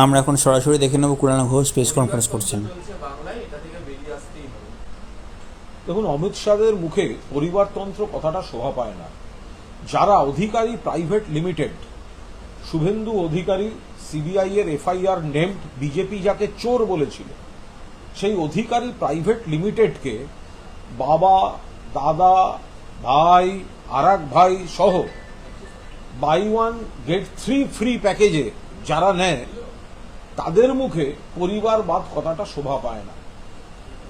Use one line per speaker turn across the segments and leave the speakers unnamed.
আমরা এখন সরাসরি দেখে নেব কুণাল ঘোষ প্রেস কনফারেন্স করছেন।
দেখুন, অমিত শাহের মুখে পরিবারতন্ত্র কথাটা শোভা পায় না। যারা অধিকারী private limited, Suvendu Adhikari CBI এর এফআইআর নেমড বিজেপি যাকে চোর বলেছিল, সেই অধিকারী প্রাইভেট লিমিটেডকে বাবা, দাদা, ভাই, আর এক ভাই সহ বাই ওয়ান গেট 3 ফ্রি প্যাকেজে যারা নেয়, তাদের মুখে পরিবারবাদ কথাটা শোভা পায় না।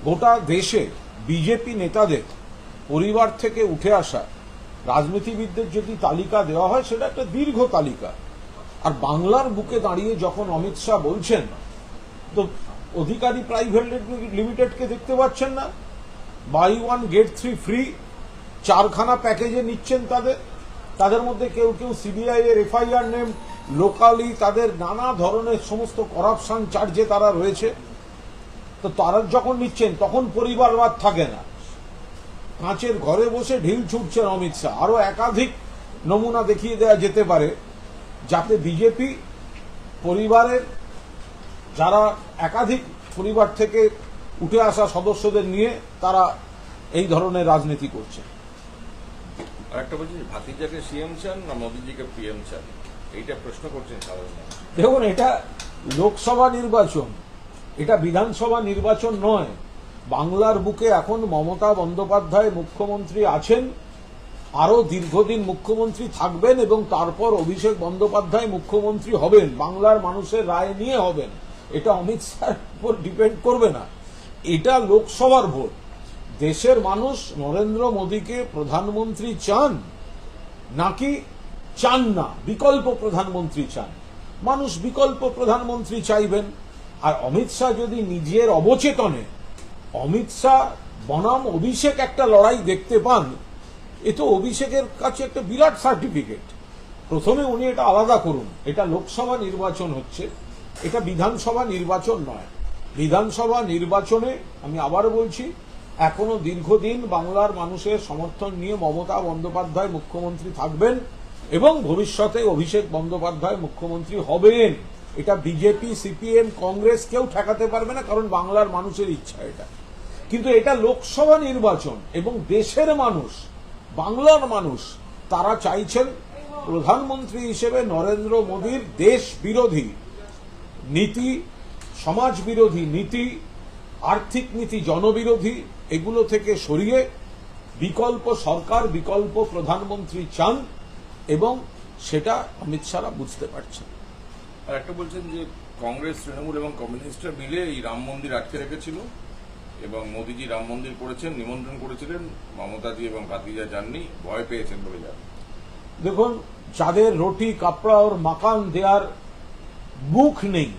গোটা দেশে বিজেপি নেতাদের পরিবার থেকে উঠে আসা রাজনীতিবিদদের যদি তালিকা দেওয়া হয়, সেটা একটা দীর্ঘ তালিকা। আর বাংলার বুকে দাঁড়িয়ে যখন অমিত শাহ বলছেন, তো অধিকারী প্রাইভেট লিমিটেডকে দেখতে পাচ্ছেন না? বাই ওয়ান গেট 3 ফ্রি 4খানা প্যাকেজে নিচ্ছেন তাদের মধ্যে কেউ কেউ সিবিআই এর এফআইআর নেম, লোকালি তাদের নানা ধরনের সমস্ত করাপশন চার্জে তারা রয়েছে। তো তারা যখন নিচ্ছেন তখন পরিবারবাদ থাকে না। কাঁচের ঘরে বসে ঢিল ছুটছেন অমিত শাহ। আরো একাধিক নমুনা দেখিয়ে দেওয়া যেতে পারে, যাতে বিজেপি পরিবারের যারা একাধিক পরিবার থেকে উঠে আসা সদস্যদের নিয়ে তারা এই ধরনের রাজনীতি করছে।
আরেকটা বলছি, ভাতিজাকে সিএম চান না মোদিজিকে পিএম চান, এইটা প্রশ্ন করছেন সাধারণ।
দেখুন, এটা লোকসভা নির্বাচন, এটা বিধানসভা নির্বাচন নয়। বাংলার বুকে এখন মমতা বন্দ্যোপাধ্যায় মুখ্যমন্ত্রী আছেন, আরো দীর্ঘদিন মুখ্যমন্ত্রী থাকবেন এবং তারপর অভিষেক বন্দ্যোপাধ্যায় মুখ্যমন্ত্রী হবেন, বাংলার মানুষের রায় নিয়ে হবেন। এটা অমিত শাহের উপর ডিপেন্ড করবে না। এটা লোকসভার ভোট। দেশের মানুষ নরেন্দ্র মোদীকে প্রধানমন্ত্রী চান নাকি চান না, বিকল্প প্রধানমন্ত্রী চান। মানুষ বিকল্প প্রধানমন্ত্রী চাইবেন। আর অমিত শাহ যদি নিজের অবচেতনে অমিত শাহ বনাম অভিষেক একটা লড়াই দেখতে পান, এ তো অভিষেকের কাছে একটা বিরাট সার্টিফিকেট। প্রথমে উনি এটা আলাদা করুন, এটা লোকসভা নির্বাচন হচ্ছে, এটা বিধানসভা নির্বাচন নয়। বিধানসভা নির্বাচনে আমি আবার বলছি, এখনো দীর্ঘদিন বাংলার মানুষের সমর্থন নিয়ে মমতা বন্দ্যোপাধ্যায় মুখ্যমন্ত্রী থাকবেন এবং ভবিষ্যতে অভিষেক বন্দ্যোপাধ্যায় মুখ্যমন্ত্রী হবেন। এটা বিজেপি, সিপিএম, কংগ্রেস কেউ ঠেকাতে পারবে না, কারণ বাংলার মানুষের ইচ্ছা এটা। কিন্তু এটা লোকসভা নির্বাচন এবং দেশের মানুষ, বাংলার মানুষ, তারা চাইছেন প্রধানমন্ত্রী হিসেবে নরেন্দ্র মোদীর দেশ বিরোধী নীতি, সমাজ বিরোধী নীতি, আর্থিক নীতি, জনবিরোধী, এগুলো থেকে সরিয়ে বিকল্প সরকার, বিকল্প প্রধানমন্ত্রী চান এবং সেটা অমিত শাহ বুঝতে পারছেন।
আর একটা বলছেন যে কংগ্রেস, তৃণমূল এবং কমিউনিস্টরা মিলে এই রাম মন্দির আটকে রেখেছিল এবং মোদিজি রাম মন্দির করেছেন, নিমন্ত্রণ করেছিলেন, মমতাজি এবং ভাতিজা যাননি, ভয় পেয়েছেন বলে যান।
দেখুন, যাদের রুটি কাপড়া ওর মাকান দেওয়ার মুখ নেই,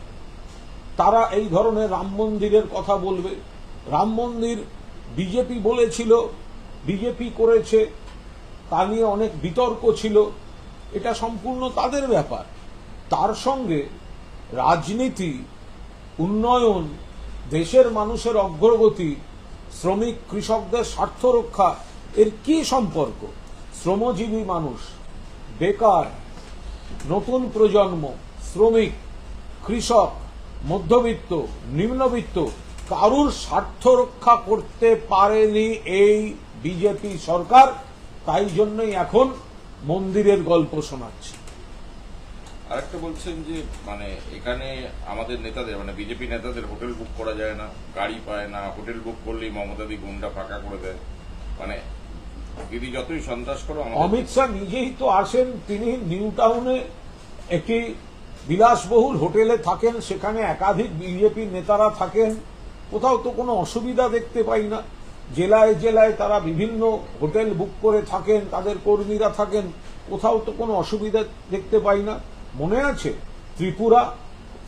তারা এই ধরনের রাম মন্দিরের কথা বলবে। রাম মন্দির বিজেপি বলেছিল, বিজেপি করেছে, তা নিয়ে অনেক বিতর্ক ছিল, এটা সম্পূর্ণ তাদের ব্যাপার। তার সঙ্গে রাজনীতি, উন্নয়ন, দেশের মানুষের অগ্রগতি, শ্রমিক কৃষকদের স্বার্থ রক্ষা, এর কি সম্পর্ক? শ্রমজীবী মানুষ, বেকার, নতুন প্রজন্ম, শ্রমিক, কৃষক, মধ্যবিত্ত, নিম্নবিত্ত, কারুর স্বার্থ রক্ষা করতে পারেনি এই বিজেপি সরকার। তাই জন্যই এখন মন্দিরের গল্প শোনাচ্ছে।
আরেকটা বলছেন যে এখানে আমাদের নেতাদের, বিজেপি নেতাদের হোটেল বুক করা যায় না, গাড়ি পায় না, হোটেল বুক করলেই মমতাদি গুন্ডা ফাঁকা করে দেয়। দিদি যতই সন্ত্রাস করো।
অমিত শাহ নিজেই তো আসেন, তিনি নিউ টাউনে একটি বিলাসবহুল হোটেলে থাকেন, সেখানে একাধিক বিজেপির নেতারা থাকেন, কোথাও তো কোনো অসুবিধা দেখতে পাই না। জেলায় জেলায় তারা বিভিন্ন হোটেল বুক করে থাকেন, তাদের কর্মীরা থাকেন, কোথাও তো কোনো অসুবিধা দেখতে পাই না। মনে আছে ত্রিপুরা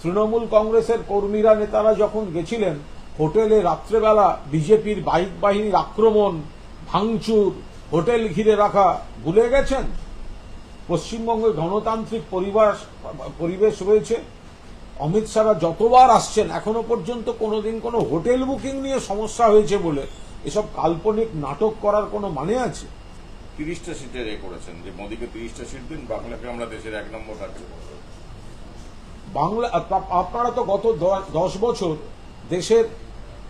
তৃণমূল কংগ্রেসের কর্মীরা, নেতারা যখন গেছিলেন, হোটেলে রাত্রেবেলা বিজেপির বাইক বাহিনীর আক্রমণ, ভাঙচুর, হোটেল ঘিরে রাখা ভুলে গেছেন? পশ্চিমবঙ্গে গণতান্ত্রিক পরিবেশ রয়েছে। অমিত শাহ যতবার আসছেন, এখনো পর্যন্ত কোনোদিন কোনো হোটেল বুকিং নিয়ে সমস্যা হয়েছে বলে এসব কাল্পনিক নাটক করার কোনো মানে আছে?
30টা সিটের করেছেন যে মোদীকে 30টা সিট দিন, বাংলাকে আমরা দেশের 1 নম্বর রাজ্য করব।
বাংলা আপনারা তো গত 10 বছর দেশের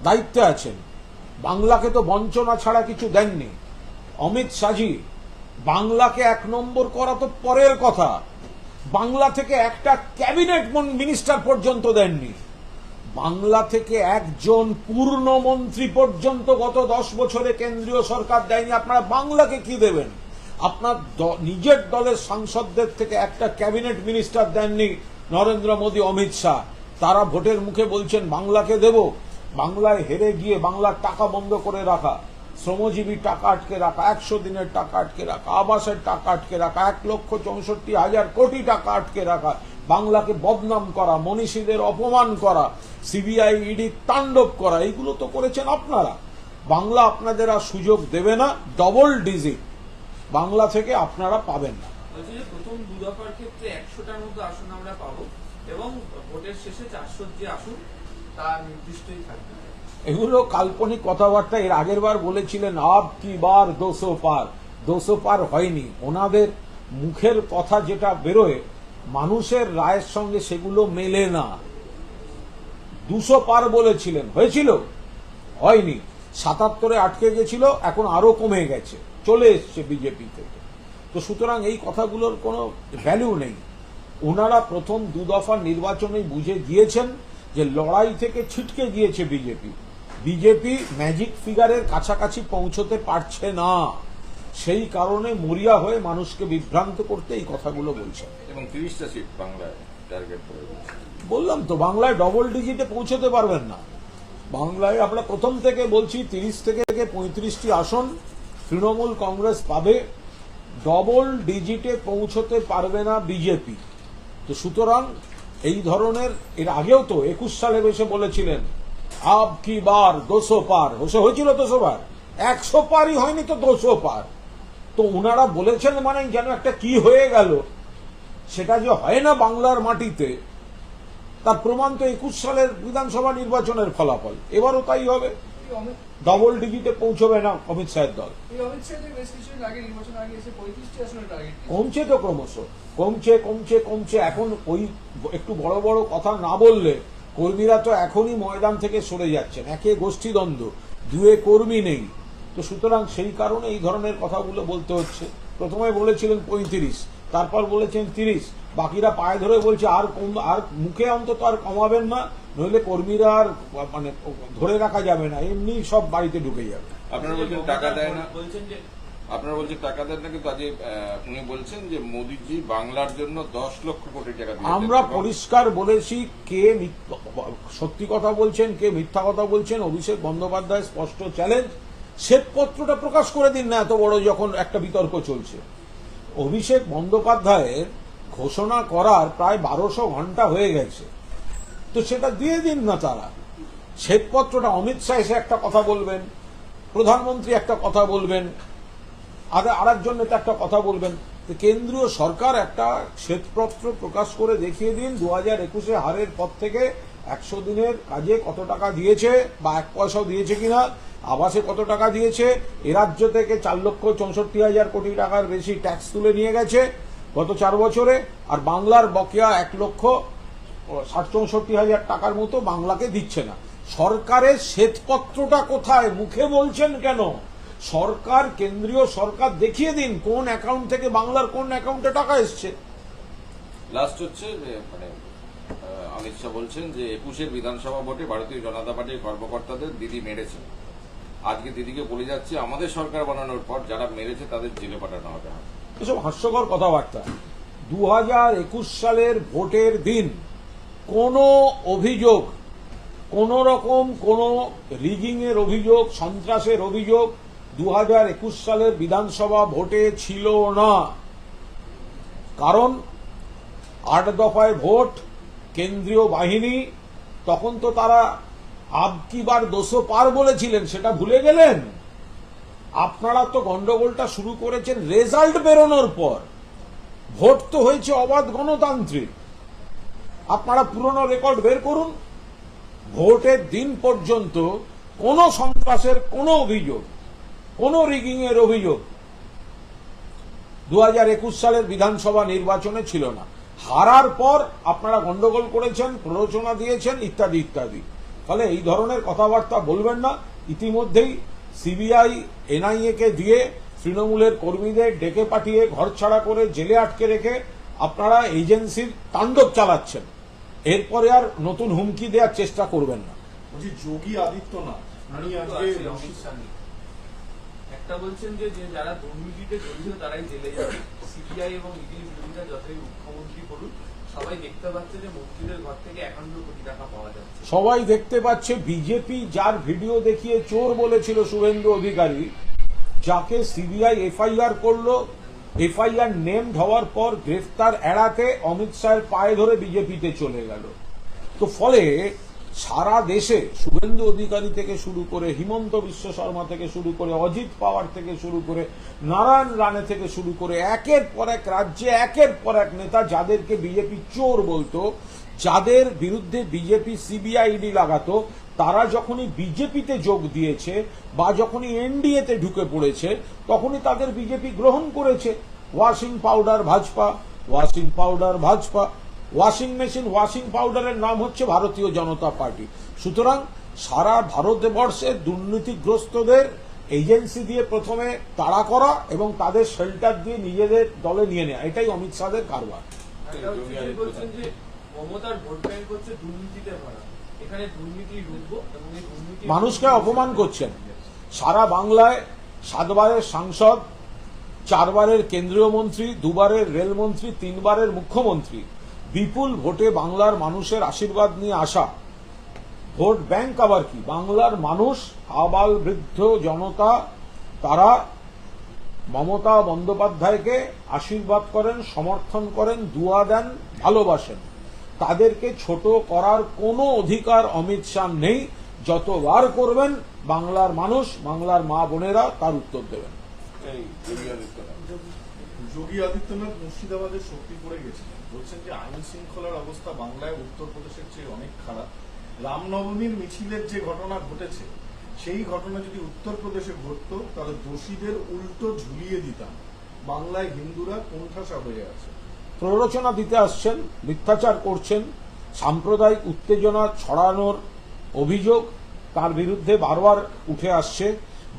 দায়িত্বে আছেন, বাংলাকে তো বঞ্চনা ছাড়া কিছু দেননি। অমিত শাহজি বাংলাকে 1 নম্বর করা তো পরের কথা, বাংলা থেকে একটা ক্যাবিনেট মিনিস্টার পর্যন্ত দেননি, বাংলা থেকে একজন পূর্ণমন্ত্রী পর্যন্ত গত 10 বছরে কেন্দ্রীয় সরকার দেয়নি। আপনারা বাংলাকে কি দেবেন? আপনার নিজের দলের সাংসদদের থেকে একটা ক্যাবিনেট মিনিস্টার দেননি নরেন্দ্র মোদী, অমিত শাহ। তারা ভোটের মুখে বলছেন বাংলাকে দেব, বাংলায় হেরে গিয়ে বাংলার টাকা বন্ধ করে রাখা, শ্রমজীবী টাকা আটকে রাখা, 100 দিনের টাকা আটকে রাখা, আবাসের টাকা আটকে রাখা, 1,64,000 কোটি টাকা আটকে রাখা, বাংলাকে বদনাম করা, মনীষীদের অপমান করা, সিবিআই ইডি তাণ্ডব করা, এইগুলো তো করেছেন আপনারা। বাংলা আপনাদের আর সুযোগ দেবে না, ডবল ডিজিট বাংলা থেকে আপনারা পাবেন না।
বলছি যে প্রথম 2 দফার ক্ষেত্রে 100টার মতো আসন আমরা পাবো এবং ভোটের শেষে 400 যে আসন তা নির্দিষ্টই থাকবে।
এগুলো কাল্পনিক কথাবার্তা। এর আগের বার বলেছিলেন আব কি বার 200 পার, 200 পার হয়নি। ওনাদের মুখের কথা যেটা বেরোয় মানুষের রায়ের সঙ্গে সেগুলো মেলে না। 200 পার বলেছিলেন, হয়েছিল? হয়নি। 77-এ আটকে গেছিল, এখন আরো কমে গেছে, চলে এসছে বিজেপি থেকে। তো সুতরাং এই কথাগুলোর কোনো ভ্যালু নেই। ওনারা প্রথম 2 দফার নির্বাচনেই বুঝে গিয়েছেন যে লড়াই থেকে ছিটকে গিয়েছে বিজেপি। বিজেপি ম্যাজিক ফিগারের কাছাকাছি পৌঁছতে পারছে না, সেই কারণে মরিয়া হয়ে মানুষকে বিভ্রান্ত করতে এই কথাগুলো বলছেন।
এবং 30টা সিট বাংলায় টার্গেট করে বলছে।
বললাম তো, বাংলায় ডবল ডিজিটে পৌঁছতে পারবেন না। বাংলায় আমরা প্রথম থেকে বলছি 30 থেকে 35টি আসন তৃণমূল কংগ্রেস পাবে, ডবল ডিজিটে পৌঁছতে পারবে না বিজেপি। তো সুতরাং এই ধরনের, এর আগেও তো 21 সালে এসে বলেছিলেন আব কি বার 200 পার, হয়েছিল 200 পার, 100 পারই হয়নি তো 200 পার। তো উনারা বলেছেন মানে যেন একটা কি হয়ে গেল, সেটা যে হয় না বাংলার মাটিতে, তার প্রমাণ তো 21 সালের বিধানসভা নির্বাচনের ফলাফল। এবারও তাই হবে, ডবল ডিজিটে পৌঁছবে না অমিত শাহের দল। কমছে তো ক্রমশ, কমছে কমছে কমছে। এখন ওই একটু বড় বড় কথা না বললে কর্মীরা তো এখনই ময়দান থেকে সরে যাচ্ছেন। একে গোষ্ঠীদ্বন্দ্ব, 2 কর্মী নেই। তো সুতরাং সেই কারণে এই ধরনের কথাগুলো বলতে হচ্ছে। প্রথমে বলেছিলেন 35, তারপর বলেছেন 30, বাকিরা পায়ে ধরে বলছে আর মুখে অন্তত আর কমাবেন না, নইলে কর্মীরা আর মানে ধরে রাখা যাবে না, এমনি সব বাড়িতে ঢুকে যাবে।
আপনারা বলছেন টাকা দেয় না,
বলছেন যে
আপনারা বলছেন টাকা দেন না, কিন্তু আজ উনি বলছেন যে মোদিজি বাংলার জন্য 10 লক্ষ কোটি টাকা দিয়েছেন।
আমরা পরিষ্কার বলেছি কে সত্যি কথা বলছেন, কে মিথ্যা কথা বলছেন। অভিষেক বন্দ্যোপাধ্যায় স্পষ্ট চ্যালেঞ্জ, শ্বেতপত্রটা প্রকাশ করে দিন না, এত বড় যখন একটা বিতর্ক চলছে। অভিষেক বন্দ্যোপাধ্যায়ের ঘোষণা করার প্রায় 1200 ঘন্টা হয়ে গেছে, তো সেটা দিয়ে দিন না তারা। শ্বেতপত্রটা অমিত শাহ এসে একটা কথা বলবেন, প্রধানমন্ত্রী একটা কথা বলবেন, আরেকজন নেতা একটা কথা বলবেন। কেন্দ্রীয় সরকার একটা শ্বেতপত্র প্রকাশ করে দেখিয়ে দিন 2021-এ হারের পর থেকে 100 দিনের কাজে কত টাকা দিয়েছে, বা 1 পয়সাও দিয়েছে কিনা, আবাসে কত টাকা দিয়েছে। এ রাজ্য থেকে 4,64,000 কোটি টাকার বেশি ট্যাক্স তুলে নিয়ে গেছে গত 4 বছরে, আর বাংলার বকেয়া 1,60,64,000 টাকার মতো বাংলাকে দিচ্ছে না। সরকারের শ্বেতপত্রটা কোথায়? মুখে বলছেন কেন? সরকার, কেন্দ্রীয় সরকার দেখিয়ে দিন কোন অ্যাকাউন্ট থেকে বাংলার কোন অ্যাকাউন্টে টাকা এসছে।
লাস্ট হচ্ছে যে মানে অমিত শাহ বলছেন যে 21-এর বিধানসভা ভোটে ভারতীয় জনতা পার্টির কর্মকর্তাদের দিদি মেরেছে। আজকে দিদিকে বলে যাচ্ছে আমাদের সরকার বানানোর পর যারা মেরেছে তাদের জেলে পাঠানো হবে।
এসব হাস্যকর কথাবার্তা। 2021 সালের ভোটের দিন কোনো অভিযোগ, কোন রকম কোন রিগিং এর অভিযোগ, সন্ত্রাসের অভিযোগ 2021 সালের বিধানসভা ভোটে ছিল না। কারণ 8 দফায় ভোট, কেন্দ্রীয় বাহিনী, তখন তো তারা আব কি বার 200 পার বলেছিলেন, সেটা ভুলে গেলেন। আপনারা তো গন্ডগোলটা শুরু করেছেন রেজাল্ট বেরোনোর পর। ভোট তো হয়েছে অবাধ গণতান্ত্রিক। আপনারা পুরনো রেকর্ড বের করুন, ভোটের দিন পর্যন্ত কোনো সন্ত্রাসের কোনো অভিযোগ, কোনো রিগিং এর অভিযোগ 2021 সালের বিধানসভা নির্বাচনে ছিল না। হারার পর আপনারা গন্ডগোল করেছেন, প্ররোচনা দিয়েছেন, ইত্যাদি ইত্যাদি। ফলে এই ধরনের কথাবার্তা বলবেন না। ইতিমধ্যেই সিবিআই এনআইএ কে দিয়ে তৃণমূলের কর্মীদের ডেকে পাঠিয়ে ঘরছাড়া করে জেলে আটকে রেখে আপনারা এজেন্সির তাণ্ডব চালাচ্ছেন। এরপরে আর নতুন হুমকি দেওয়ার চেষ্টা করবেন না।
বলছি যোগী আদিত্যনাথ উনি আজকে
অমিত শাহ নিয়ে। একটা বলছেন যে যে যারা দুর্নীতিতে জড়িত তারাই জেলে যাবে, সিবিআই এবং ইডির বিরোধিতা যতই মুখ্যমন্ত্রী করুন সবাই দেখতে পাচ্ছে যে মন্ত্রীদের ঘর থেকে 51 কোটি টাকা পাওয়া যাচ্ছে।
সবাই দেখতে পাচ্ছে বিজেপি যার ভিডিও দেখিয়ে চোর বলেছিল শুভেন্দু অধিকারী, যাকে সিবিআই এফআইআর করলো, এফআইআর নেমড হওয়ার পর গ্রেফতার এড়াতে অমিত শাহের পায়ে ধরে বিজেপিতে চলে গেল। তো ফলে সারা দেশে শুভেন্দু অধিকারী থেকে শুরু করে হিমন্ত বিশ্ব শর্মা থেকে শুরু করে অজিত পাওয়ার থেকে শুরু করে নারায়ণ রানে থেকে শুরু করে একের পর এক রাজ্যে একের পর এক নেতা যাদেরকে বিজেপি চোর বলতো, যাদের বিরুদ্ধে বিজেপি সিবিআই ইডি লাগাতো, তারা যখনই বিজেপিতে যোগ দিয়েছে বা যখনই এনডিএতে ঢুকে পড়েছে তখনই তাদের বিজেপি গ্রহণ করেছে। Washing powder Bhajpa, washing powder Bhajpa, washing machine washing পাউডারের নাম হচ্ছে ভারতীয় জনতা পার্টি। সুতরাং সারা ভারতবর্ষে দুর্নীতিগ্রস্তদের এজেন্সি দিয়ে প্রথমে তাড়া করা এবং তাদের শেল্টার দিয়ে নিজেদের দলে নিয়ে নেওয়া, এটাই অমিত শাহের কারবার।
একটা হচ্ছে যে বলছেন যে মমতার ভোট ব্যাংক হচ্ছে দুর্নীতিতে ভরা, এখানে দুর্নীতি রুখবো এবং এই দুর্নীতি
মানুষকে অপমান করছেন। সারা বাংলায় 7 বারের সাংসদ, 4 বারের কেন্দ্রীয় মন্ত্রী, 2 বারের রেলমন্ত্রী, 3 বারের মুখ্যমন্ত্রী বিপুল ভোটে বাংলার মানুষের আশীর্বাদ নিয়ে আসা। ভোট ব্যাংক আবার কি? বাংলার মানুষ, আবাল বৃদ্ধ জনতা, তারা মমতা বন্দ্যোপাধ্যায়কে আশীর্বাদ করেন, সমর্থন করেন, দুয়া দেন, ভালোবাসেন। তাদেরকে ছোট করার কোনো অধিকার অমিত শাহ নেই। যতবার করবেন বাংলার মানুষ, বাংলার মা বোনেরা তার উত্তর দেবেন।
এই যোগী আদিত্যনাথ
যোগী আদিত্যনাথ মুর্শিদাবাদের শক্তিপুরে গেছিলেন, বলছেন যে আইন শৃঙ্খলার অবস্থা বাংলায় উত্তরপ্রদেশের চেয়ে অনেক খারাপ। রামনবমীর মিছিলের যে ঘটনা ঘটেছে সেই ঘটনা যদি উত্তরপ্রদেশে ঘটতো তাহলে দোষীদের উল্টো ঝুলিয়ে দিতাম। বাংলায় হিন্দুরা কোণঠাসা হয়ে আছে।
প্ররোচনা দিতে আসছেন, মিথ্যাচার করছেন, সাম্প্রদায়িক উত্তেজনা ছড়ানোর অভিযোগ তার বিরুদ্ধে বারবার উঠে আসছে।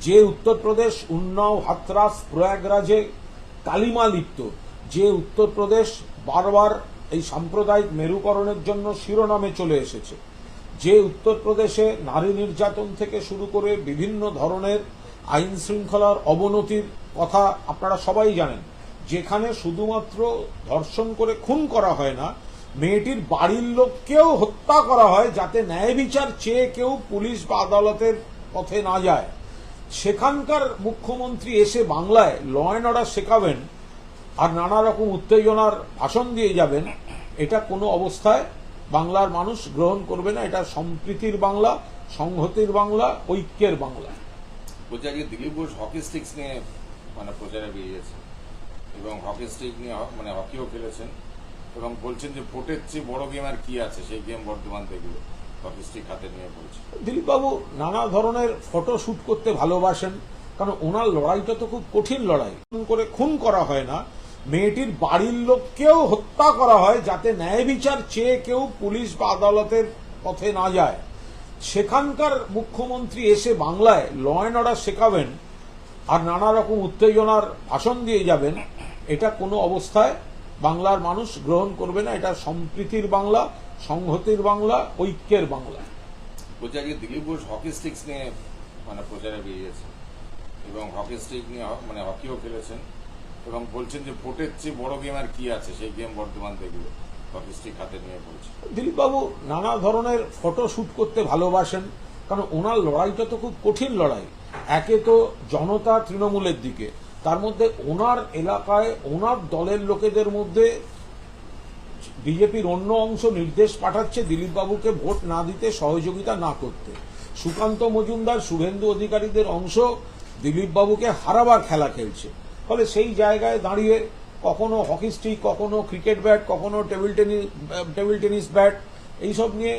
যে উত্তরপ্রদেশ উন্নাও, হাথরাস, প্রয়াগরাজে কালিমা লিপ্ত, যে উত্তরপ্রদেশ বারবার এই সাম্প্রদায়িক মেরুকরণের জন্য শিরোনামে চলে এসেছে, যে উত্তরপ্রদেশে নারী নির্যাতন থেকে শুরু করে বিভিন্ন ধরনের আইন শৃঙ্খলার অবনতির কথা আপনারা সবাই জানেন, যেখানে শুধুমাত্র ধর্ষণ করে খুন করা হয় না, মেয়েটির বাড়ির লোককেও হত্যা করা হয় যাতে ন্যায় বিচার চেয়ে কেউ পুলিশ বা আদালতের পথে না যায়। সেখানকার মুখ্যমন্ত্রী এসে বাংলায় ল অ্যান্ড অর্ডার শেখাবেন আর নানা রকম উত্তেজনার ভাষণ দিয়ে যাবেন, এটা কোনো অবস্থায় বাংলার মানুষ গ্রহণ করবে না। এটা সম্প্রীতির বাংলা, সংহতির বাংলা, ঐক্যের বাংলা।
বলছে আজকে দিলীপ ঘোষ হকি স্টিক্স নিয়ে প্রচারে বেরিয়েছে এবং হকি স্টিক নিয়ে হকিও খেলেছেন এবং বলছেন যে ভোটের চেয়ে বড় গেম আর কি আছে, সেই গেম বর্তমান দেখলো হকি স্টিক হাতে নিয়ে পড়ছে।
দিলীপবাবু নানা ধরনের ফটো শুট করতে ভালোবাসেন, কারণ ওনার লড়াইটা তো খুব কঠিন লড়াই। করে খুন করা হয় না, মেয়েটির বাড়ির লোককেও হত্যা করা হয় যাতে ন্যায় বিচার চেয়ে কেউ পুলিশ বা আদালতের পথে না যায়। সেখানকার মুখ্যমন্ত্রী এসে বাংলায় ল অ্যান্ড অর্ডার শেখাবেন আর নানা রকম উত্তেজনার ভাষণ দিয়ে যাবেন, এটা কোনো অবস্থায় বাংলার মানুষ গ্রহণ করবে না। এটা সম্প্রীতির বাংলা, সংহতির বাংলা, ঐক্যের বাংলা।
বলছে আজকে দিলীপ ঘোষ হকি স্টিক্স নিয়ে প্রচারে বেরিয়েছে এবং হকি স্টিক নিয়ে হকিও খেলেছেন এবং বলছেন যে ভোটের চেয়ে বড় গেম আর কি আছে, সেই গেম বর্তমান দেখলো হকি স্টিক হাতে নিয়ে পড়ছে।
দিলীপবাবু নানা ধরনের ফটো শুট করতে ভালোবাসেন, কারণ ওনার লড়াইটা তো খুব কঠিন লড়াই। একে তো জনতা তৃণমূলের দিকে, তার মধ্যে ওনার এলাকায় ওনার দলের লোকেদের মধ্যে বিজেপির অন্য অংশ নির্দেশ পাঠাচ্ছে দিলীপবাবুকে ভোট না দিতে, সহযোগিতা না করতে। সুকান্ত মজুমদার, শুভেন্দু অধিকারীদের অংশ দিলীপবাবুকে হারাবার খেলা খেলছে। ফলে সেই জায়গায় দাঁড়িয়ে কখনো হকি স্টিক, কখনো ক্রিকেট ব্যাট, কখনো টেবিল টেনিস ব্যাট, এইসব নিয়ে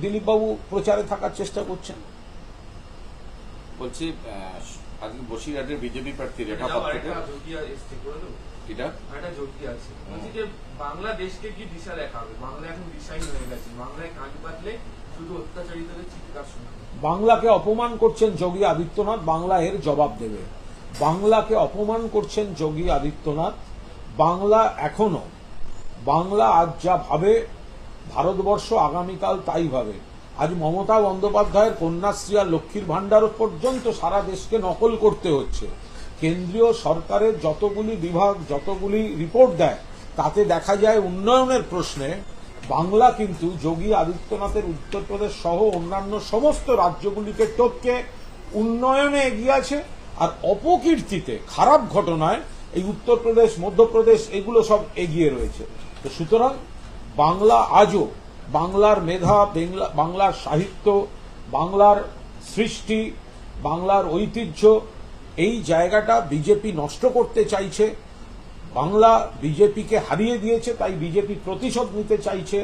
দিলীপবাবু প্রচারে থাকার চেষ্টা করছেন।
বলছি আজকে বসিরহাটের বিজেপি প্রার্থী রেখা পাত্রকে এটা
একটা জড়িয়ে আছে। বলছি যে বাংলাদেশকে কি দিশা দেখাবে? বাংলা এখন দিশাহীন হয়ে গেছে, বাংলায় কান পাতলে শুধু অত্যাচারিতদের চিৎকার শোনা।
বাংলাকে অপমান করছেন যোগী আদিত্যনাথ, বাংলা এর জবাব দেবে। বাংলাকে অপমান করছেন যোগী আদিত্যনাথ। বাংলা এখনো, বাংলা আজ যা ভাবে ভারতবর্ষ আগামীকাল তাই ভাবে। আজ মমতা বন্দ্যোপাধ্যায়ের কন্যাশ্রী আর লক্ষ্মীর ভাণ্ডার পর্যন্ত সারা দেশকে নকল করতে হচ্ছে। কেন্দ্রীয় সরকারের যতগুলি বিভাগ যতগুলি রিপোর্ট দেয় তাতে দেখা যায় উন্নয়নের প্রশ্নে বাংলা কিন্তু যোগী আদিত্যনাথের উত্তরপ্রদেশ সহ অন্যান্য সমস্ত রাজ্যগুলিকে টপকে উন্নয়নে এগিয়ে আছে, আর অপকীর্তিতে খারাপ ঘটনায় এই উত্তরপ্রদেশ মধ্যপ্রদেশ এগুলো সব এগিয়ে রয়েছে। তো সুতরাং বাংলা আজও, বাংলার মেধা, বাংলার সাহিত্য, বাংলার সৃষ্টি, বাংলার ঐতিহ্য, এই জায়গাটা বিজেপি নষ্ট করতে চাইছে। বাংলা বিজেপিকে হারিয়ে দিয়েছে, তাই বিজেপি প্রতিশোধ নিতে চাইছে,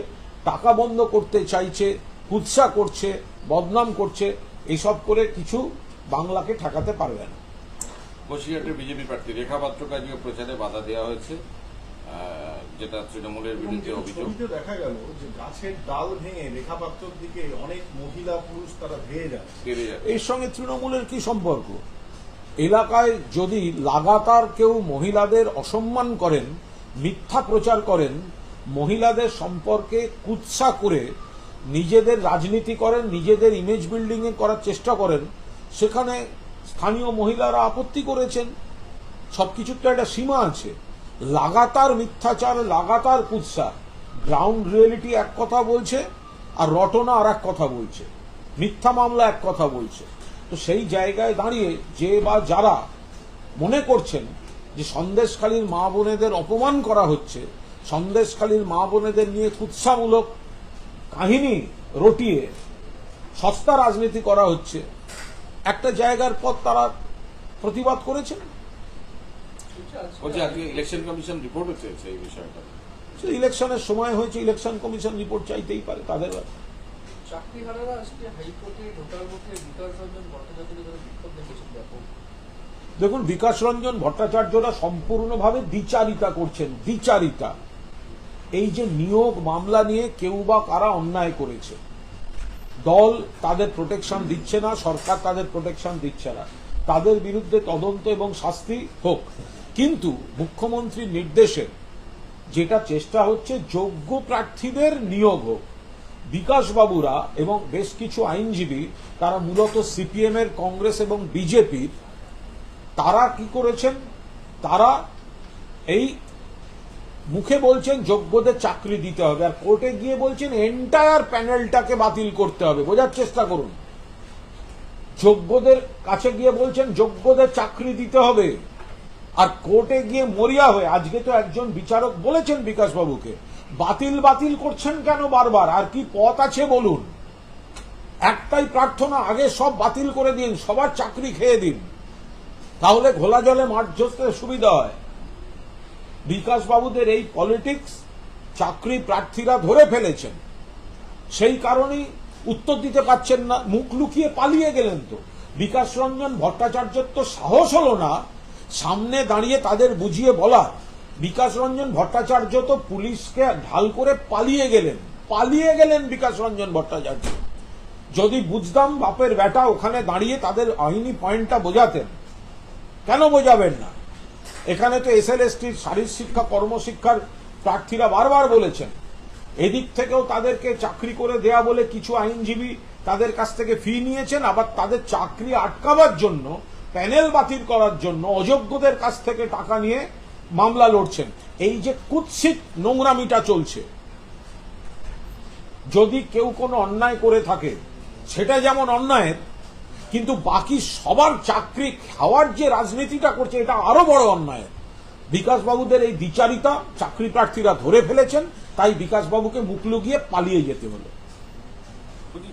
টাকা বন্ধ করতে চাইছে, কুৎসা করছে, বদনাম করছে। এইসব করে কিছু বাংলাকে ঠেকাতে পারবে না।
বসিরহাটের বিজেপি প্রার্থী রেখা পাত্রকে আজকে প্রচারে বাধা দেওয়া হয়েছে, যেটা তৃণমূলের বিরুদ্ধে অভিযোগ।
ছবিতে দেখা গেল যে গাছের ডাল ভেঙে রেখা পাত্রর দিকে অনেক মহিলা পুরুষ তারা ধেয়ে যাচ্ছে।
এর সঙ্গে তৃণমূলের কি সম্পর্ক? এলাকায় যদি লাগাতার কেউ মহিলাদের অসম্মান করেন, মিথ্যা প্রচার করেন, মহিলাদের সম্পর্কে কুৎসা করে নিজেদের রাজনীতি করেন, নিজেদের ইমেজ বিল্ডিং এ করার চেষ্টা করেন, সেখানে স্থানীয় মহিলারা আপত্তি করেছেন। সবকিছুর তো একটা সীমা আছে। লাগাতার মিথ্যাচার, লাগাতার কুৎসা, গ্রাউন্ড রিয়েলিটি এক কথা বলছে আর রটনা আর এক কথা বলছে, মিথ্যা মামলা এক কথা বলছে। তো সেই জায়গায় দাঁড়িয়ে যে বা যারা মনে করছেন যে সন্দেশখালীর মা বোনেদের অপমান করা হচ্ছে, সন্দেশখালীর মা বোনেদের নিয়ে কুৎসামূলক কাহিনী রটিয়ে সস্তা রাজনীতি করা হচ্ছে, একটা জায়গার পর তারা প্রতিবাদ করেছেন।
বলছি আজকে ইলেকশন কমিশন রিপোর্টও চেয়েছে এই বিষয়টা।
ইলেকশনের সময় হয়েছে, ইলেকশন কমিশন রিপোর্ট চাইতেই পারে, তাদের
চাকরিহারারা আজকে হাইকোর্টে ঢোকার মুখে বিকাশ রঞ্জন ভট্টাচার্যের বিরুদ্ধে বিক্ষোভ দেখিয়েছেন ব্যাপক।
দেখুন, বিকাশ রঞ্জন ভট্টাচার্যরা সম্পূর্ণভাবে দ্বিচারিতা করছেন। দ্বিচারিতা, এই যে নিয়োগ মামলা নিয়ে কেউ বা কারা অন্যায় করেছে, দল তাদের প্রোটেকশন দিচ্ছে না, সরকার তাদের প্রোটেকশন দিচ্ছে না, তাদের বিরুদ্ধে তদন্ত এবং শাস্তি হোক। কিন্তু মুখ্যমন্ত্রীর নির্দেশে যেটা চেষ্টা হচ্ছে, যোগ্য প্রার্থীদের নিয়োগ হোক। বিকাশবাবুরা এবং বেশ কিছু আইনজীবী, তারা মূলত সিপিএম এর, কংগ্রেস এবং বিজেপির, তারা কি করেছেন, তারা এই মুখে বলছেন যোগ্যদের চাকরি দিতে হবে, আর কোর্টে গিয়ে বলছেন এন্টায়ার প্যানেলটাকে বাতিল করতে হবে। বোঝার চেষ্টা করুন, যোগ্যদের কাছে গিয়ে বলছেন যোগ্যদের চাকরি দিতে হবে, আর কোর্টে গিয়ে মরিয়া হয়ে, আজকে তো একজন বিচারক বলেছেন বিকাশবাবুকে, বাতিল বাতিল করছেন কেন বারবার, আর কি পথ আছে বলুন। একটাই প্রার্থনা, আগে সব বাতিল করে দিন, সবার চাকরি খেয়ে দিন, তাহলে ঘোলা জলে মাছ ধরতে সুবিধা হয়। বিকাশবাবুদের এই পলিটিক্স চাকরি প্রার্থীরা ধরে ফেলেছেন, সেই কারণেই উত্তর দিতে পারছেন না, মুখ লুকিয়ে পালিয়ে গেলেন। তো বিকাশ রঞ্জন ভট্টাচার্যের তো সাহস হলো না সামনে দাঁড়িয়ে তাদের বুঝিয়ে বলার। বিকাশ রঞ্জন ভট্টাচার্য তো পুলিশকে ঢাল করে পালিয়ে গেলেন বিকাশ রঞ্জন ভট্টাচার্য। যদি বুঝতাম বাপের বেটা ওখানে দাঁড়িয়ে তাদের আইনি পয়েন্টটা বোঝাতেন, কেন বোঝাবেন না? এখানে তো এসএলএসটির শারীর শিক্ষা কর্মশিক্ষার প্রার্থীরা বারবার বলেছেন, এদিক থেকেও তাদেরকে চাকরি করে দেয়া বলে কিছু আইনজীবী তাদের কাছ থেকে ফি নিয়েছেন, আবার তাদের চাকরি আটকাবার জন্য, প্যানেল বাতিল করার জন্য অযোগ্যদের কাছ থেকে টাকা নিয়ে মামলা লড়ছেন। এই যে কুৎসিত নোংরামিটা চলছে, যদি কেউ কোনো অন্যায় করে থাকে সেটা যেমন অন্যায়ের, কিন্তু বাকি সবার চাকরি খাওয়ার যে রাজনীতিটা করছে এটা আরো বড় অন্যায়। বিকাশবাবুদের এই দ্বিচারিতা চাকরি প্রার্থীরা ধরে ফেলেছেন, তাই বিকাশবাবুকে মুখ লুকিয়ে পালিয়ে যেতে হলো।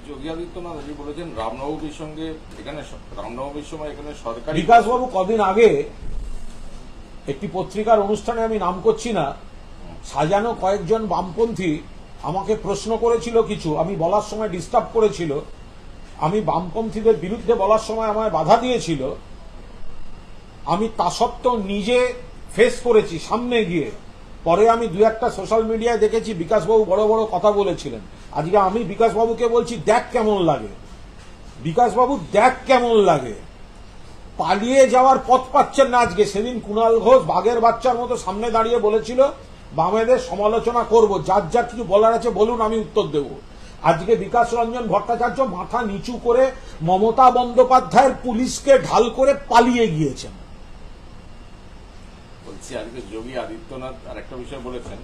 যোগী আদিত্যনাথ আজকে বলেছেন রামনবমীর সঙ্গে এখানে, রামনবমীর সময় এখানে সরকারি।
বিকাশবাবু কদিন আগে একটি পত্রিকার অনুষ্ঠানে, আমি নাম করছি না, সাজানো কয়েকজন বামপন্থী আমাকে প্রশ্ন করেছিল কিছু, আমি বলার সময় ডিস্টার্ব করেছিল, আমি বামপন্থীদের বিরুদ্ধে বলার সময় আমায় বাধা দিয়েছিল। আমি তা সত্ত্বেও নিজে ফেস করেছি সামনে গিয়ে। পরে আমি দু একটা সোশ্যাল মিডিয়ায় দেখেছি বিকাশবাবু বড় বড় কথা বলেছিলেন। আজকে আমি বিকাশবাবুকে বলছি, দেখ কেমন লাগে, বিকাশবাবু দেখ কেমন লাগে, পালিয়ে যাওয়ার পথ পাচ্ছেন না আজকে। সেদিন কুণাল ঘোষ বাঘের বাচ্চার মতো সামনে দাঁড়িয়ে বলেছিল বামেদের সমালোচনা করব, যার যা কিছু বলার আছে বলুন, আমি উত্তর দেব। আজকে বিকাশ রঞ্জন ভট্টাচার্য মাথা নিচু করে মমতা বন্দ্যোপাধ্যায়ের পুলিশকে ঢাল করে পালিয়ে গিয়েছেন।
বলছি আজকে যোগী আদিত্যনাথ আর একটা বিষয় বলেছেন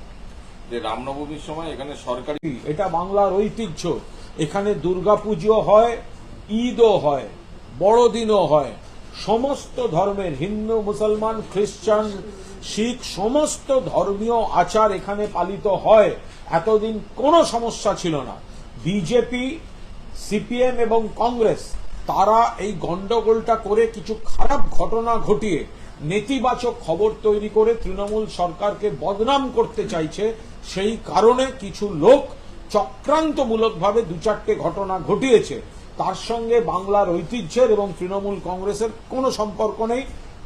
যে রামনবমীর সময় এখানে সরকারি,
এটা বাংলার ঐতিহ্য, এখানে দুর্গাপুজো হয়, ঈদও হয়, বড়দিনও হয়, সমস্ত ধর্মের হিন্দু মুসলমান খ্রিস্টান শিখ সমস্ত ধর্মীয় আচার এখানে পালিত হয়। এতদিন কোনো সমস্যা ছিল না। বিজেপি, সিপিএম এবং কংগ্রেস তারা এই গন্ডগোলটা করে কিছু খারাপ ঘটনা ঘটিয়ে নেতিবাচক খবর তৈরি করে তৃণমূল সরকারকে বদনাম করতে চাইছে। সেই কারণে কিছু লোক চক্রান্তমূলকভাবে দু চারটে ঘটনা ঘটিয়েছে। তার সঙ্গে বাংলার ঐতিহ্যের এবং তৃণমূল কংগ্রেসের কোনো সম্পর্ক নেই।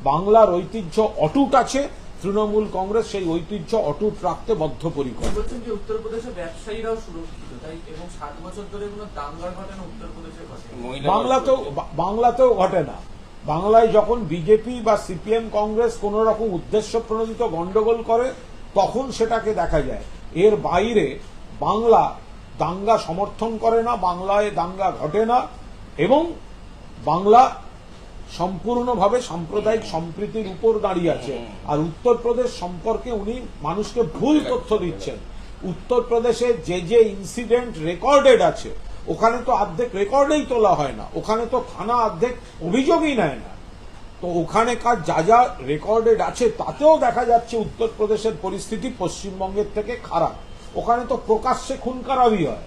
বাংলার ঐতিহ্য অটুট আছে, তৃণমূল কংগ্রেস সেই ঐতিহ্য অটুট রাখতে বদ্ধপরিকর।
বলছেন যে উত্তরপ্রদেশে ব্যবসায়ীরাও সুরক্ষিত, তাই এবং 7 বছর ধরে কোনো দাঙ্গার ঘটনা উত্তরপ্রদেশে ঘটে
বাংলাতেও ঘটে না। বাংলায় যখন বিজেপি বা সিপিএম কংগ্রেস কোন রকম উদ্দেশ্য প্রণোদিত গন্ডগোল করে তখন সেটাকে দেখা যায়। এর বাইরে বাংলা দাঙ্গা সমর্থন করে না, বাংলায় দাঙ্গা ঘটে না, এবং বাংলা সম্পূর্ণভাবে সাম্প্রদায়িক সম্প্রীতির উপর দাঁড়িয়ে আছে। আর উত্তরপ্রদেশ সম্পর্কে উনি মানুষকে ভুল তথ্য দিচ্ছেন। উত্তরপ্রদেশে যে যে ইনসিডেন্ট রেকর্ডেড আছে ওখানে তো অর্ধেক রেকর্ডেই তোলা হয় না, ওখানে তো থানা অর্ধেক অভিযোগই নেয় না। তো ওখানেকার যা যা রেকর্ডেড আছে তাতেও দেখা যাচ্ছে উত্তরপ্রদেশের পরিস্থিতি পশ্চিমবঙ্গের থেকে খারাপ। ওখানে তো প্রকাশ্যে খুন খারাপি হয়,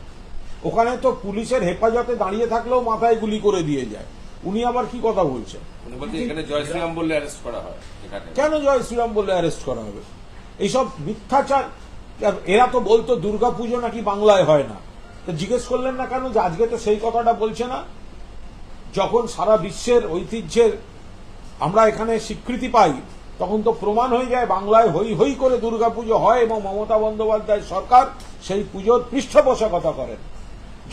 ওখানে তো পুলিশের হেফাজতে দাঁড়িয়ে থাকলেও মাথায় গুলি করে দিয়ে যায়। উনি আবার কি কথা বলছেন?
উনি বলছেন এখানে জয় শ্রীরাম বললে অ্যারেস্ট করা হয়। এখানে
কেন জয় শ্রীরাম বললে অ্যারেস্ট করা হবে? এইসব মিথ্যাচার। এরা তো বলতো দুর্গাপুজো নাকি বাংলায় হয় না, তো জিজ্ঞেস করলেন না কেন যে আজকে তো সেই কথাটা বলছে না? যখন সারা বিশ্বের ঐতিহ্যের আমরা এখানে স্বীকৃতি পাই তখন তো প্রমাণ হয়ে যায় বাংলায় হই হই করে দুর্গাপুজো হয় এবং মমতা বন্দ্যোপাধ্যায় সরকার সেই পুজোর পৃষ্ঠপোষকতা করেন।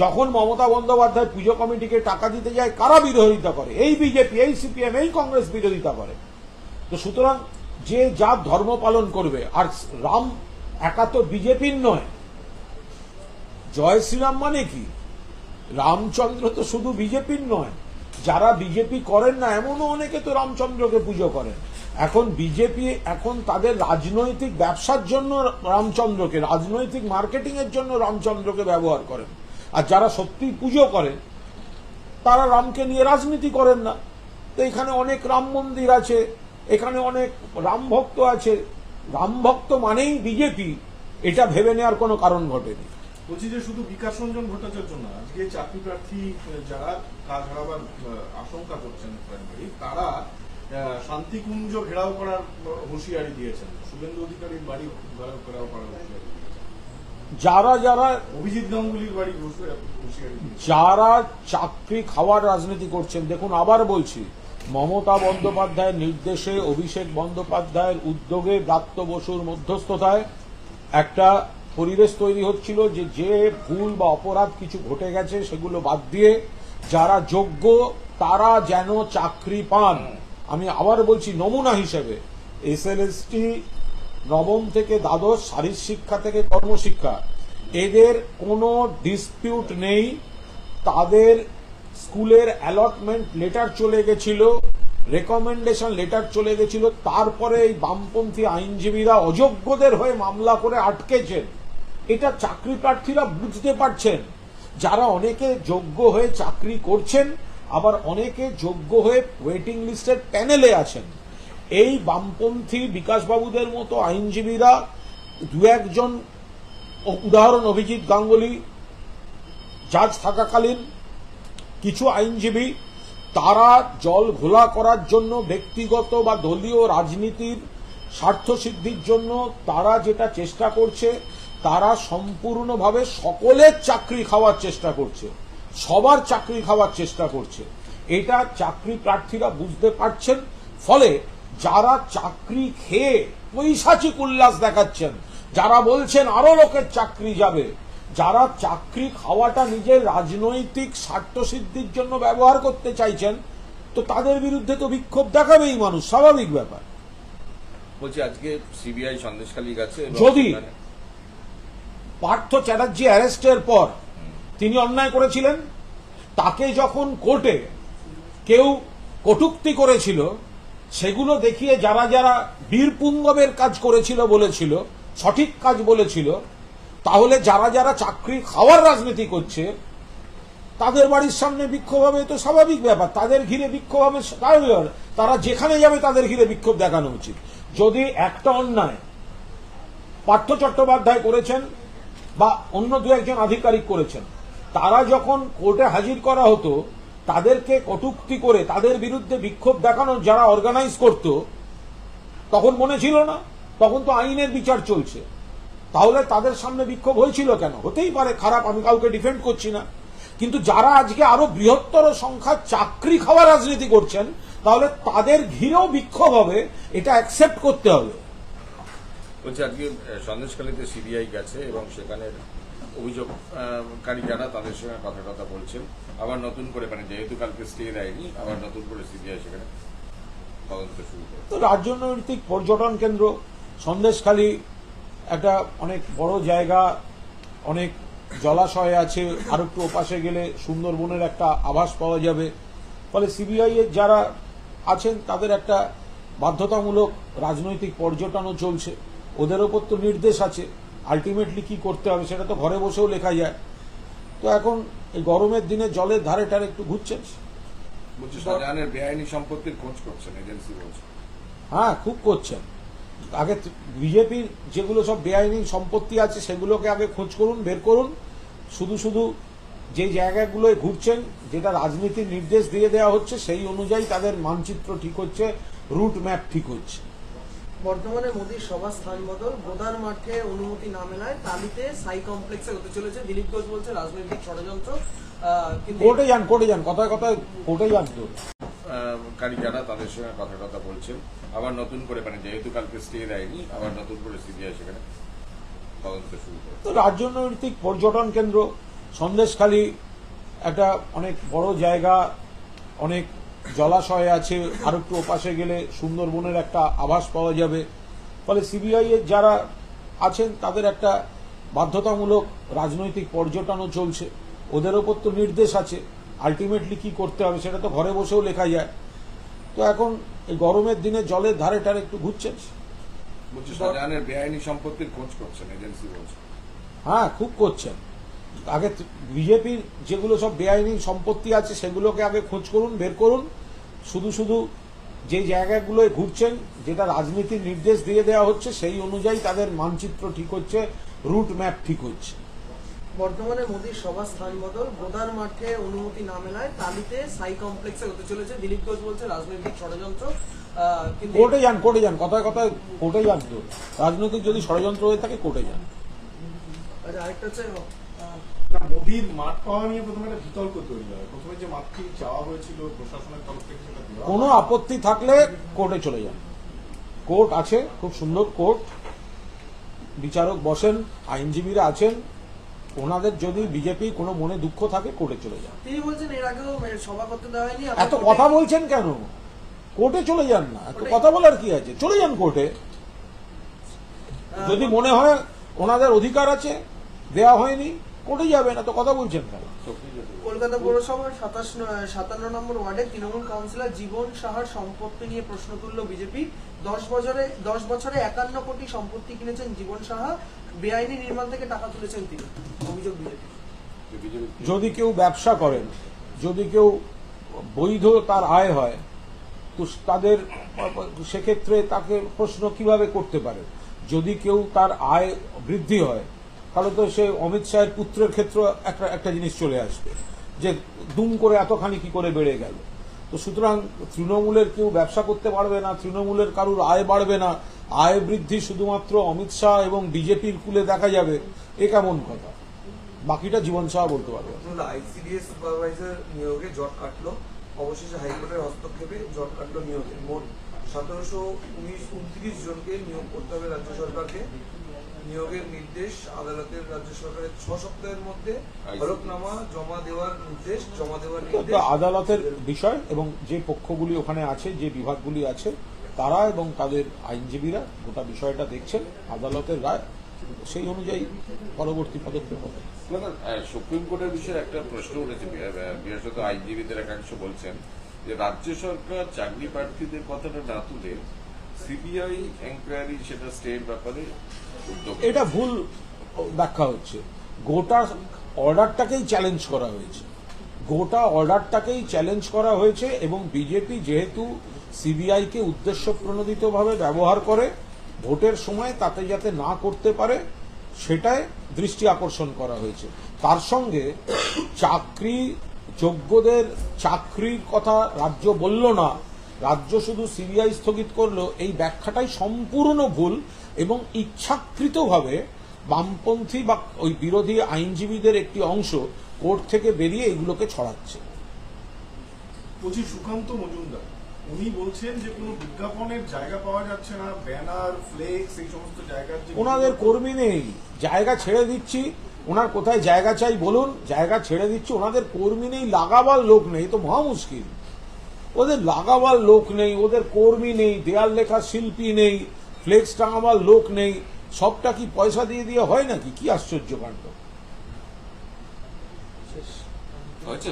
যখন মমতা বন্দ্যোপাধ্যায় পুজো কমিটিকে টাকা দিতে যায় কারা বিরোধিতা করে? এই বিজেপি, এই সিপিএম, এই কংগ্রেস বিরোধিতা করে। তো সুতরাং যে যার ধর্ম পালন করবে। আর রাম একা তো বিজেপির নয়। জয় শ্রীরাম মানে কি? রামচন্দ্র তো শুধু বিজেপির নয়, যারা বিজেপি করেন না এমনও অনেকে তো রামচন্দ্রকে পুজো করেন। এখন বিজেপি এখন তাদের রাজনৈতিক ব্যবসার জন্য রামচন্দ্রকে, রাজনৈতিক মার্কেটিং এর জন্য রামচন্দ্রকে ব্যবহার করেন। আর যারা সত্যি পুজো করেন তারা রামকে নিয়ে রাজনীতি করেন না। তো এখানে অনেক রাম মন্দির আছে, এখানে অনেক রাম ভক্ত আছে। রাম ভক্ত মানেই বিজেপি, এটা ভেবে নেওয়ার কোনো কারণ ঘটেনি।
বলছি যে শুধু বিকাশ রঞ্জন ভট্টাচার্য না, আজকে চাকরি প্রার্থী যারা কাজ হারাবার আশঙ্কা করছেন প্রাইমারি, তারা শান্তিকুঞ্জ ঘেরাও করার হুঁশিয়ারি দিয়েছেন। শুভেন্দু অধিকারীর বাড়ি ঘেরাও করার হুঁশিয়ারি দিয়েছেন।
যারা যারা
অভিজিৎ গাঙ্গুলির বাড়ি হুঁশিয়ারি দিয়েছেন।
যারা চাকরি খাওয়ার রাজনীতি করছেন, দেখুন আবার বলছি, মমতা বন্দ্যোপাধ্যায়ের নির্দেশে, অভিষেক বন্দ্যোপাধ্যায়ের উদ্যোগে, ব্রাত্য বসুর মধ্যস্থতায় একটা পরিবেশ তৈরি হচ্ছিল যে যে ভুল বা অপরাধ কিছু ঘটে গেছে সেগুলো বাদ দিয়ে যারা যোগ্য তারা যেন চাকরি পান। আমি আবার বলছি, নমুনা হিসেবে এসএলএসটি নবম থেকে দ্বাদশ, শারীর শিক্ষা থেকে কর্মশিক্ষা, এদের কোনো ডিসপিউট নেই। তাদের স্কুলের অ্যালটমেন্ট লেটার চলে গেছিল, রেকমেন্ডেশন লেটার চলে গেছিল, তারপরে এই বামপন্থী আইনজীবীরা অযোগ্যদের হয়ে মামলা করে আটকেছেন। এটা চাকরি প্রার্থীরা বুঝতে পারছেন। যারা অনেকে যোগ্য হয়ে চাকরি করছেন, আবার অনেকে যোগ্য হয়ে ওয়েটিং লিস্টের প্যানেলে আছেন। এই বামপন্থী বিকাশবাবুদের মতো আইনজীবীরা দু একজন, উদাহরণ অভিজিৎ গাঙ্গুলি জাজ থাকাকালীন, কিছু আইনজীবী তারা জল ঘোলা করার জন্য, ব্যক্তিগত বা দলীয় রাজনীতির স্বার্থ সিদ্ধির জন্য তারা যেটা চেষ্টা করছে, তারা সম্পূর্ণভাবে সকলের চাকরি খাওয়ার চেষ্টা করছে, সবার চাকরি খাওয়ার চেষ্টা করছে। এটা চাকরি প্রার্থীরা বুঝতে পারছেন। ফলে যারা চাকরি খেয়ে পৈশাচিক উল্লাস দেখাচ্ছেন, যারা বলছেন আরো লোকের চাকরি যাবে, যারা চাকরি খাওয়াটা নিজের রাজনৈতিক স্বার্থসিদ্ধির জন্য ব্যবহার করতে চাইছেন, তো তাদের বিরুদ্ধে তো বিক্ষোভ দেখাবেই মানুষ, স্বাভাবিক ব্যাপার।
বলছি আজকে সিবিআই সন্দেশখালী গেছে এবং
যদি
সেখানে-
পার্থ চ্যাটার্জি অ্যারেস্টের পর তিনি অন্যায় করেছিলেন, তাকে যখন কোর্টে কেউ কটূক্তি করেছিল, সেগুলো দেখিয়ে যারা যারা বীরপুঙ্গবের কাজ করেছিল বলেছিল, সঠিক কাজ বলেছিল, তাহলে যারা যারা চাকরি খাওয়ার রাজনীতি করছে তাদের বাড়ির সামনে বিক্ষোভ হবে, তো স্বাভাবিক ব্যাপার। তাদের ঘিরে বিক্ষোভ হবে, তারা যেখানে যাবে তাদের ঘিরে বিক্ষোভ দেখানো উচিত। যদি একটা অন্যায় পার্থ চট্টোপাধ্যায় করেছেন বা অন্য দু একজন আধিকারিক করেছেন, তারা যখন কোর্টে হাজির করা হতো, তাদেরকে কটূক্তি করে তাদের বিরুদ্ধে বিক্ষোভ দেখানো যারা অর্গানাইজ করত, তখন মনে ছিল না? তখন তো আইনের বিচার চলছে। তাহলে তাদের সামনে বিক্ষোভ হয়েছিল কেন? হতেই পারে খারাপ, আমি কাউকে ডিফেন্ড করছি না, কিন্তু যারা আজকে আরো বৃহত্তর সংখ্যা চাকরি খাওয়া রাজনীতি করছেন, তাহলে তাদের ঘিরেও বিক্ষোভ হবে, এটা অ্যাকসেপ্ট করতে হবে।
বলছি আজকে সন্দেশখালীতে সিবিআই গেছে এবং সেখানে অভিযোগকারী যারা তাদের সঙ্গে কথা বলছেন, আবার নতুন করে মানে যেহেতু কালকে স্টে দেয়নি, আবার নতুন করে সিবিআই সেখানে তদন্ত শুরু করে।
তো রাজনৈতিক পর্যটন কেন্দ্র সন্দেশখালী একটা অনেক বড় জায়গা, অনেক জলাশয় আছে, আর একটু ওপাশে গেলে সুন্দরবনের একটা আভাস পাওয়া যাবে। ফলে সিবিআই এর যারা আছেন তাদের একটা বাধ্যতামূলক রাজনৈতিক পর্যটনও চলছে, ওদের ওপর তো নির্দেশ আছে, আলটিমেটলি কি করতে হবে সেটা তো ঘরে বসেও লেখা যায়। তো এখন এই গরমের দিনে জলের ধারে টারে একটু ঘুরছেন।
বলছি শাহজাহানের বেআইনি সম্পত্তির খোঁজ করছেন এজেন্সি বলছে।
হ্যাঁ, খুব করছেন। আগে বিজেপির যেগুলো সব বেআইনি সম্পত্তি আছে সেগুলোকে আগে খোঁজ করুন, বের করুন। শুধু শুধু যে জায়গাগুলোয় ঘুরছেন, যেটা রাজনীতির নির্দেশ দিয়ে দেওয়া হচ্ছে, সেই অনুযায়ী তাদের মানচিত্র ঠিক হচ্ছে, রুট ম্যাপ ঠিক হচ্ছে।
বর্তমানে মোদীর সভার স্থান বদল, গোদার মাঠে অনুমতি না মেলায় তালিতে সাই কমপ্লেক্সে হতে চলেছে। দিলীপ ঘোষ বলছে রাজনৈতিক ষড়যন্ত্র। কিন্তু
কোর্টে যান, কথায় কথায় কোর্টে যান। তো
কারী যারা তাদের সঙ্গে কথা বলছেন, আবার নতুন করে মানে যেহেতু কালকে স্টে দেয়নি, আবার নতুন করে সিবিআই সেখানে তদন্ত শুরু করে।
তো রাজনৈতিক পর্যটন কেন্দ্র সন্দেশখালী একটা অনেক বড় জায়গা, অনেক জলাশয় আছে, আর একটু ওপাশে গেলে সুন্দরবনের একটা আভাস পাওয়া যাবে। ফলে সিবিআই এর যারা আছেন তাদের একটা বাধ্যতামূলক রাজনৈতিক পর্যটনও চলছে, ওদের ওপর তো নির্দেশ আছে, আলটিমেটলি কি করতে হবে সেটা তো ঘরে বসেও লেখা যায়। তো এখন এই গরমের দিনে জলের ধারে টারে একটু ঘুরছেন।
বলছি শাহজাহানের বেআইনি সম্পত্তির খোঁজ করছেন এজেন্সি বলছে।
হ্যাঁ, খুব করছেন। আগে বিজেপির যেগুলো সব বেআইনি সম্পত্তি আছে সেগুলোকে আগে খোঁজ করুন, বের করুন। শুধু শুধু যে জায়গাগুলোয় ঘুরছেন, যেটা রাজনীতির নির্দেশ দিয়ে দেওয়া হচ্ছে, সেই অনুযায়ী তাদের মানচিত্র ঠিক হচ্ছে, রুট ম্যাপ ঠিক হচ্ছে।
বর্তমানে মোদীর সভার স্থান বদল, গোদার মাঠে অনুমতি না মেলায় তালিতে সাই কমপ্লেক্সে হতে চলেছে। দিলীপ ঘোষ বলছে রাজনৈতিক ষড়যন্ত্র। কিন্তু
কোর্টে যান, কথায় কথায় কোর্টে যান। তো রাজনৈতিক যদি ষড়যন্ত্র হয়ে থাকে কোর্টে যান।
আরেকটা হচ্ছে
না, মোদির মাঠ পাওয়া নিয়ে প্রথমে একটা বিতর্ক তৈরি হয়। প্রথমে যে মাঠটি চাওয়া হয়েছিল প্রশাসনের তরফ থেকে সেটা দেওয়া
কোনো আপত্তি থাকলে কোর্টে চলে যান। কোর্ট আছে, খুব সুন্দর কোর্ট, বিচারক বসেন, আইনজীবীরা আছেন। ওনাদের যদি বিজেপি কোনো মনে দুঃখ থাকে কোর্টে চলে যান।
তিনি বলছেন এর আগেও সভা করতে দেওয়া হয়নি।
এত কথা বলছেন কেন? কোর্টে চলে যান না, এত কথা বলার কি আছে? চলে যান কোর্টে। যদি মনে হয় ওনাদের অধিকার আছে, দেওয়া হয়নি, কোর্টে যাবেন। এত কথা বলছেন কেন?
কলকাতা পৌরসভার 57 নম্বর ওয়ার্ডে তৃণমূল কাউন্সিলর জীবন সাহার সম্পত্তি নিয়ে প্রশ্ন তুলল বিজেপি। 10 বছরে 51 কোটি সম্পত্তি কিনেছেন জীবন সাহা, বেআইনি নির্মাণ থেকে টাকা তুলেছেন তিনি, অভিযোগ বিজেপি।
যদি কেউ ব্যবসা করেন, যদি কেউ বৈধ তার আয় হয়, তো তাদের সেক্ষেত্রে তাকে প্রশ্ন কিভাবে করতে পারে? যদি কেউ তার আয় বৃদ্ধি হয়, তাহলে তো সে অমিত শাহের পুত্রের ক্ষেত্রে একটা জিনিস চলে আসবে যে দুম করে এতখানি কি করে বেড়ে গেল। তো সুতরাং তৃণমূলের কেউ ব্যবসা করতে পারবে না, তৃণমূলের কারুর আয় বাড়বে না, আয় বৃদ্ধি শুধুমাত্র অমিত শাহ এবং বিজেপির কুলে দেখা যাবে, এ কেমন কথা? বাকিটা জীবন শাহ বলতে পারবে।
আইসিডিএস সুপারভাইজার নিয়োগে জট কাটলো, অবশেষে হাইকোর্টের হস্তক্ষেপে জট কাটলো নিয়োগে। মোট 1729 জনকে নিয়োগ করতে হবে রাজ্য সরকারকে। নিয়োগের নির্দেশ আদালতের রাজ্য সরকারের 6 সপ্তাহের মধ্যে হলফনামা জমা দেওয়ার নির্দেশ।
তো আদালতের বিষয়, এবং যে পক্ষগুলি ওখানে আছে, যে বিভাগগুলি আছে, তারা এবং তাদের আইনজীবীরা গোটা বিষয়টা দেখছেন। আদালতের রায়, সেই অনুযায়ী পরবর্তী পদক্ষেপ হবে।
সুপ্রিম কোর্টের বিষয়ে একটা প্রশ্ন উঠেছে, বিশেষত আইনজীবীদের একাংশ বলছেন যে রাজ্য সরকার চাকরি প্রার্থীদের কথাটা না তুলে সিবিআই এনকোয়ারি সেটা স্টের ব্যাপারে উদ্যোগ।
এটা ভুল ব্যাখ্যা হচ্ছে। গোটা অর্ডারটাকেই চ্যালেঞ্জ করা হয়েছে, গোটা অর্ডারটাকেই চ্যালেঞ্জ করা হয়েছে, এবং বিজেপি যেহেতু সিবিআইকে উদ্দেশ্য প্রণোদিতভাবে ব্যবহার করে ভোটের সময় তাতে যাতে না করতে পারে সেটায় দৃষ্টি আকর্ষণ করা হয়েছে। তার সঙ্গে চাকরি যোগ্যদের চাকরির কথা রাজ্য বলল না, রাজ্য শুধু সিবিআই স্থগিত করলো, এই ব্যাখ্যাটাই সম্পূর্ণ ভুল, এবং ইচ্ছাকৃতভাবে বামপন্থী বা ওই বিরোধী আইনজীবীদের একটি অংশ কোর্ট থেকে বেরিয়ে এগুলোকে ছড়াচ্ছে।
বলছি সুকান্ত মজুমদার উনি বলছেন যে কোনো বিজ্ঞাপনের জায়গা পাওয়া যাচ্ছে না, ব্যানার ফ্লেক্স এই সমস্ত জায়গার যে
ওনাদের কর্মী নেই, জায়গা ছেড়ে দিচ্ছি। ওনার কোথায় জায়গা চাই বলুন, জায়গা ছেড়ে দিচ্ছি। ওনাদের কর্মী নেই, লাগাবার লোক নেই, তো মহা মুশকিল। ওদের লাগাবার লোক নেই, ওদের কর্মী নেই, দেয়াল লেখা শিল্পী নেই, ফ্লেক্স টাঙাবার লোক নেই, সবটা কি পয়সা দিয়ে দিয়ে হয় নাকি? কি আশ্চর্য কাণ্ড।
হয়েছে